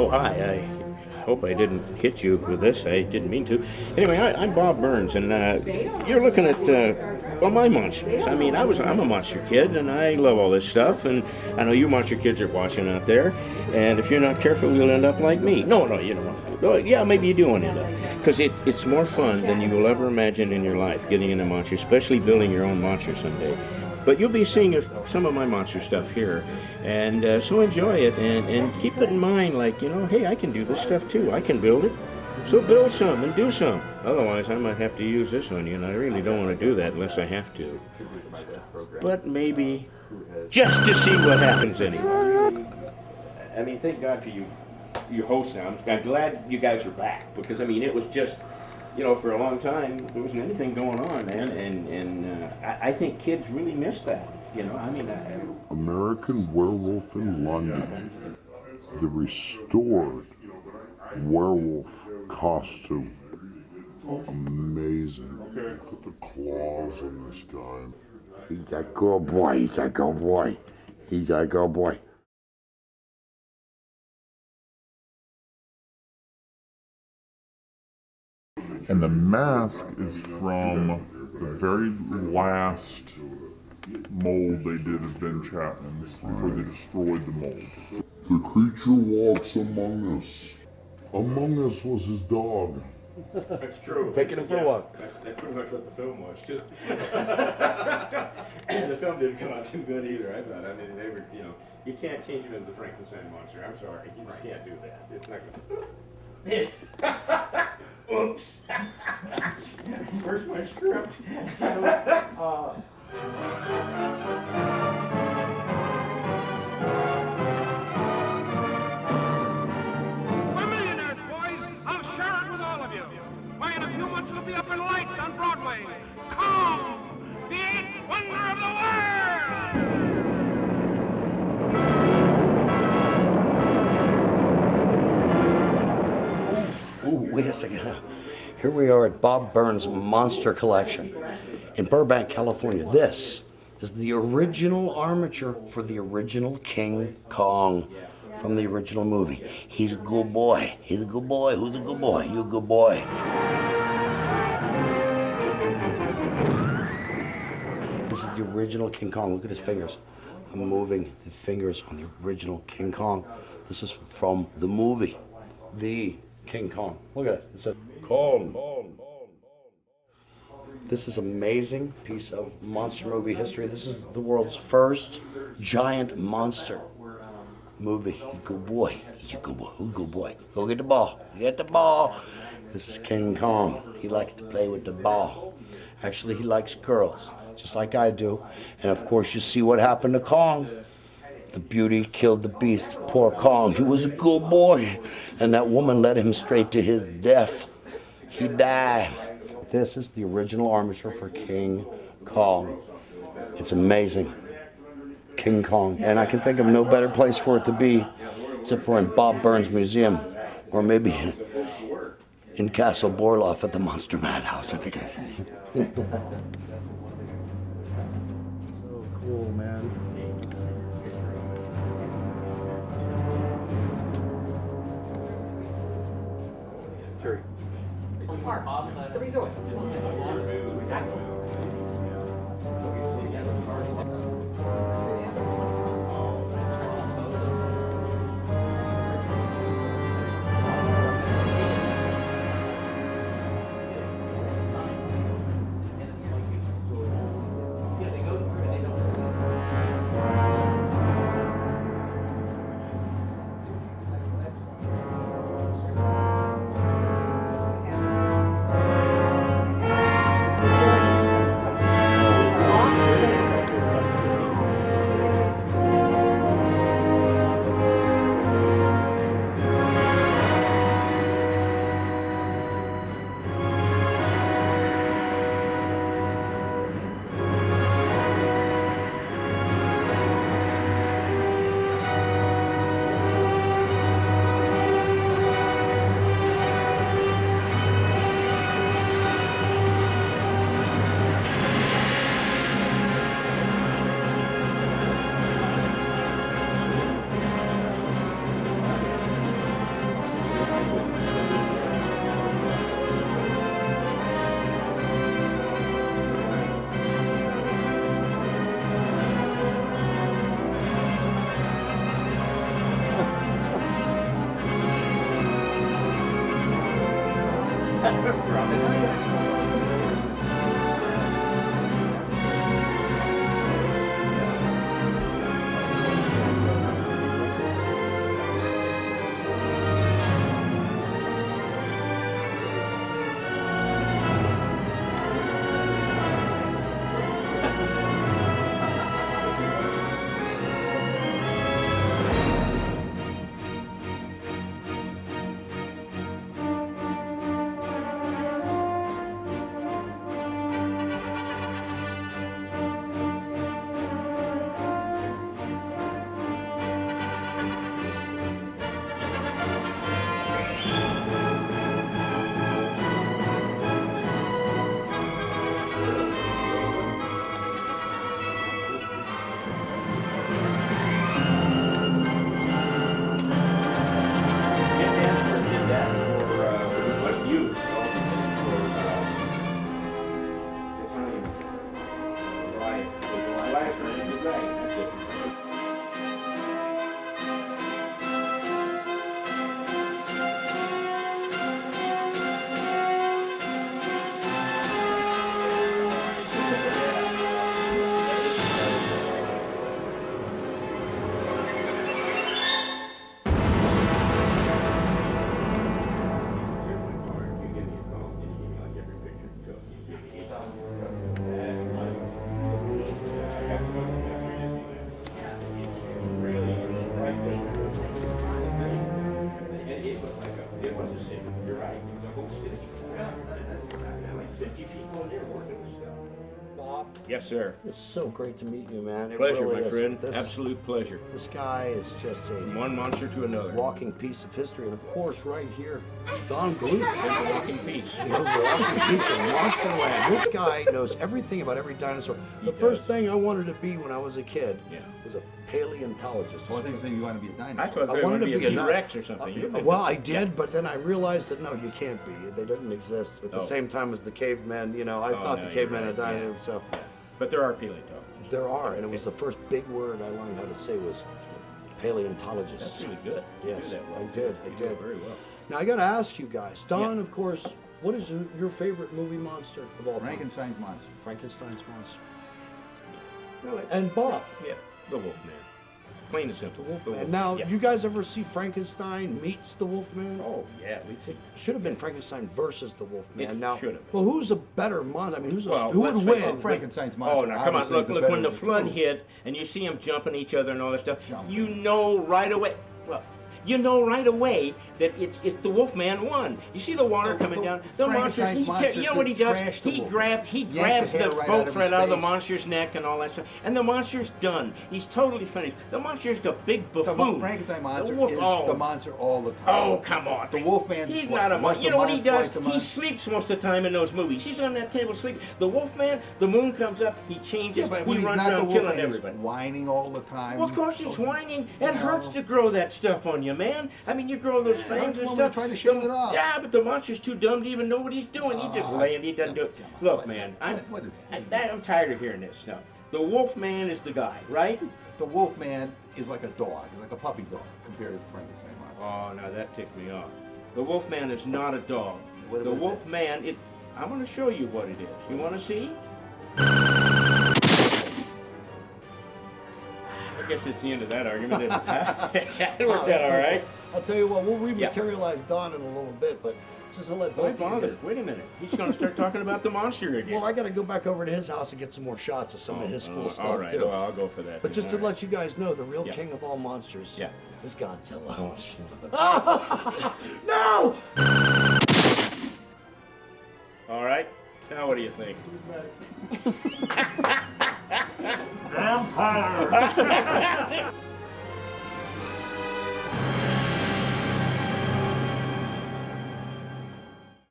Oh, hi. I hope I didn't hit you with this. I didn't mean to. Anyway, I'm Bob Burns, and you're looking at, well, my monsters. I mean, I'm a monster kid, and I love all this stuff, and I know you monster kids are watching out there, and if you're not careful, you'll end up like me. No, you don't want to. Oh, yeah, maybe you do want to end up. Because it's more fun than you will ever imagine in your life, getting into monsters, especially building your own monster someday. But you'll be seeing some of my monster stuff here, and so enjoy it, and keep it in mind, like, hey, I can do this stuff too. I can build it. So build some and do some. Otherwise, I might have to use this on you, and I really don't want to do that unless I have to. But maybe just to see what happens anyway. I mean, thank God for you hosts now. I'm glad you guys are back, because, I mean, it was just... for a long time, there wasn't anything going on, man, and I think kids really miss that, I mean... American Werewolf in London, the restored werewolf costume. Amazing. Look at the claws on this guy. He's a good boy, he's a good boy, he's a good boy. And the mask is from the very last mold they did of Ben Chapman's before they destroyed the mold. The creature walks among us. Among us was his dog. That's true. Taking him for a walk. That's pretty much what the film was, too. The film didn't come out too good either, I thought. I mean, they were, you can't change him into the Frankenstein monster. I'm sorry. You just can't do that. It's not good. Oops. Where's my script? We're millionaires, boys. I'll share it with all of you. Why, in a few months we'll be up in lights on Broadway. Come, the eighth wonder of the world! Ooh, wait a second. Here we are at Bob Burns' Monster Collection in Burbank, California. This is the original armature for the original King Kong from the original movie. He's a good boy. He's a good boy. Who's a good boy? You a good boy. This is the original King Kong. Look at his fingers. I'm moving the fingers on the original King Kong. This is from the movie, The King Kong. Look at it. It says Kong. This is an amazing piece of monster movie history. This is the world's first giant monster movie. You good boy. You good boy. Who good boy? Go get the ball. Get the ball. This is King Kong. He likes to play with the ball. Actually, he likes girls, just like I do. And of course, you see what happened to Kong. The beauty killed the beast. Poor Kong. He was a good boy. And that woman led him straight to his death. He died. This is the original armature for King Kong. It's amazing. King Kong. And I can think of no better place for it to be except for in Bob Burns Museum, or maybe in Castle Borloff at the Monster Madhouse, I think. So cool, man. The resort. Yes, sir. It's so great to meet you, man. It Pleasure, really my is. friend. This, Absolute pleasure. This guy is just From a one monster to another. walking piece of history. And of course, right here, Don Gluck. There's a walking piece. The walking piece of Monsterland. This guy knows everything about every dinosaur. The first thing I wanted to be when I was a kid was a paleontologist. Well, I think you want to be a I dinosaur. thought they wanted to be a T-Rex or something. Well, I did, but then I realized that no, you can't be. They didn't exist at the same time as the cavemen. You know, I thought no, the you're cavemen had right, died. yeah. So But there are paleontologists. there are, and it was the first big word I learned how to say was paleontologist. That's really good. You Yes, do that well. I did. You I do it did. very well. Now I got to ask you guys, Don, Yeah. of course. What is your favorite movie monster of all time? Frankenstein's monster. Frankenstein's monster. Well, And Bob. yeah, the Wolfman. Plain and simple. The And now, yeah. you guys ever see Frankenstein meets the Wolfman? Oh, yeah. We It should have been Frankenstein versus the Wolfman. It Now, should have. well, who's a better monster? I mean, Well, who would let's face win? it, Frankenstein's monster. Oh, now come on! obviously, Look, is the look! better When the of flood two. hit, and you see them jumping each other and all that stuff, Jumping. you know right away. Well, you know right away that it's the Wolfman won. You see the water The- coming the down. The monsters. Frankenstein's You know what he monster does? crashed the He Wolfman. grabs Yanked the the hair right out bolts of right his out of the face. monster's neck and all that stuff. And the monster's done. He's totally finished. The monster's the big The buffoon. Frankenstein monster wolf- is oh. the monster all the time. Oh, come on. The Wolfman's He's what, not a once monster. You know what he month, does? twice a He month? sleeps most of the time in those movies. He's on that table sleeping. The Wolfman, the moon comes up, he changes, Yeah, but he when he's runs not the around Wolfman, killing he's everybody. whining all the time. Well, of course he's whining. You It hurts know. to grow that stuff on you, man. I mean, you grow those fangs hurts and when stuff. we try to shave it off. Yeah, but the monster's too dumb to even know what he's doing. He just laying, he doesn't do it. Look, man, what is- I'm tired of hearing this stuff. The Wolfman is the guy, right? The Wolfman is like a dog. He's like a puppy dog compared to the Frankenstein monster. Oh, now that ticked me off. The Wolfman is not a dog. What The is it? Wolfman, I'm going to show you what it is. You want to see? I guess it's the end of that argument, isn't it? It worked out all right. I'll tell you what, we'll rematerialize Don in a little bit, but just to let Why both of you bother? get- Wait a minute. He's going to start talking about the monster again. Well, I got to go back over to his house and get some more shots of some of his cool stuff all right. too. Well, I'll go for that. But just to All right. let you guys know, the real Yeah. king of all monsters Yeah. is Godzilla. Oh, shit. No! All right. Now, what do you think? Vampire!